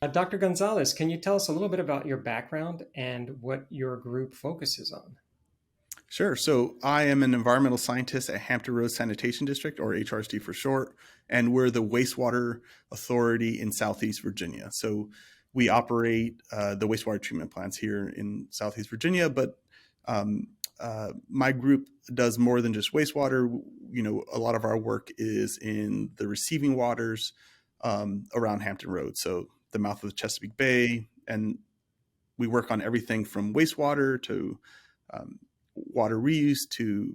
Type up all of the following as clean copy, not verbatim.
Dr. Gonzalez, can you tell us a little bit about your background and what your group focuses on? Sure. So I am an environmental scientist at Hampton Roads Sanitation District, or HRSD for short, and we're the wastewater authority in Southeast Virginia. So we operate the wastewater treatment plants here in Southeast Virginia, but my group does more than just wastewater. A lot of our work is in the receiving waters around Hampton Roads, so the mouth of the Chesapeake Bay, and we work on everything from wastewater to um, water reuse to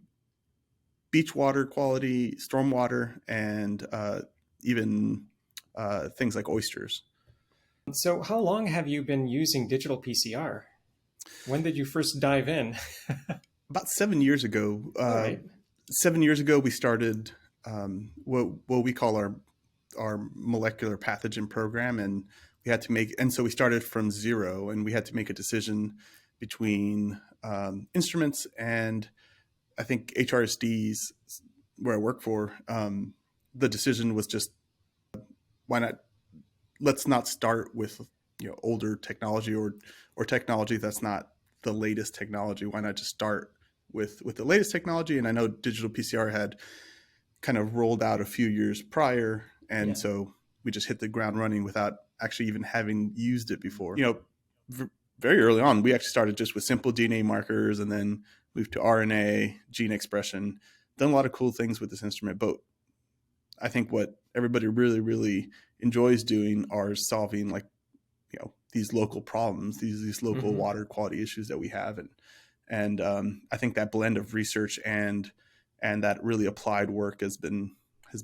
beach water quality, stormwater, and even things like oysters. So, how long have you been using digital PCR? When did you first dive in? About 7 years ago, All right. 7 years ago, we started what we call our molecular pathogen program, and so we started from zero, and we had to make a decision between instruments, and I think HRSD's where I work for. The decision was just, why not? Let's not start with older technology or technology that's not the latest technology. Why not just start with the latest technology? And I know digital PCR had kind of rolled out a few years prior, and Yeah. so we just hit the ground running without actually even having used it before. Very early on, we actually started just with simple DNA markers, and then moved to RNA, gene expression. Done a lot of cool things with this instrument, but I think what everybody really, really enjoys doing are solving these local problems, these local Hmm. water quality issues that we have, and I think that blend of research and that really applied work has been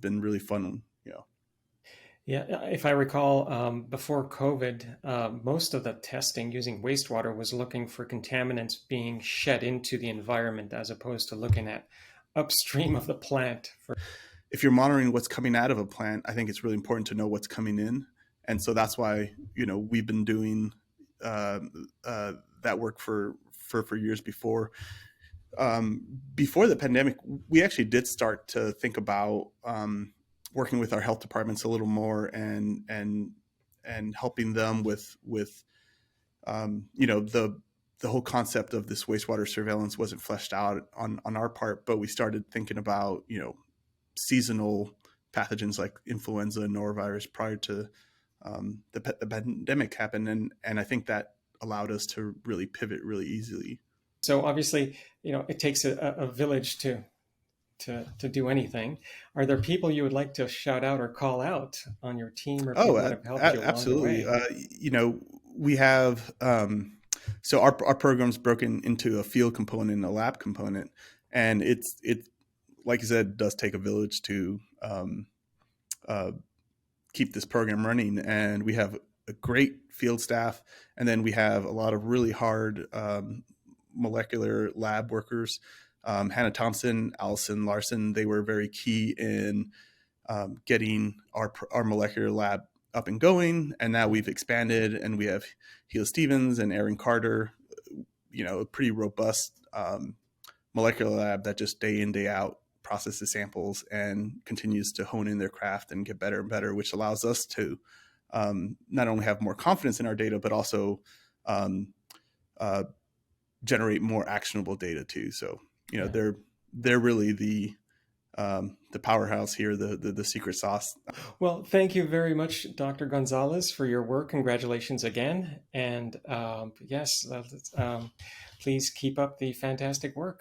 really fun. Yeah, if I recall, before COVID, most of the testing using wastewater was looking for contaminants being shed into the environment as opposed to looking at upstream of the plant. If you're monitoring what's coming out of a plant, I think it's really important to know what's coming in, and so that's why we've been doing uh, that work for years before. Before the pandemic, we actually did start to think about working with our health departments a little more, and helping them with the whole concept of this wastewater surveillance wasn't fleshed out on our part, but we started thinking about seasonal pathogens like influenza and norovirus prior to the pandemic happened, and I think that allowed us to really pivot really easily. So obviously, it takes a village to do anything. Are there people you would like to shout out or call out on your team, or Oh, people that have helped you along the absolutely. way? We have so our program's broken into a field component and a lab component, and it like you said, does take a village to uh, keep this program running. And we have a great field staff, and then we have a lot of really hard molecular lab workers. Hannah Thompson, Allison Larson, they were very key in getting our molecular lab up and going. And now we've expanded, and we have Hila Stevens and Aaron Carter, a pretty robust molecular lab that just day in, day out processes samples and continues to hone in their craft and get better and better, which allows us to not only have more confidence in our data, but also um, uh, generate more actionable data too. So, Yeah. they're really the powerhouse here, the secret sauce. Well, thank you very much, Dr. Gonzalez, for your work. Congratulations again. And yes, please keep up the fantastic work.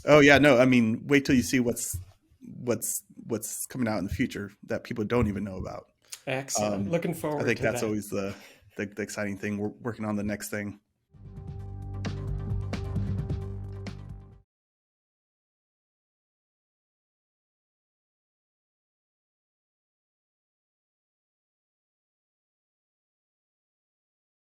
Oh yeah, no, I mean, wait till you see what's coming out in the future that people don't even know about. Excellent. Um, Looking I forward think to that's that. always the exciting thing. We're working on the next thing.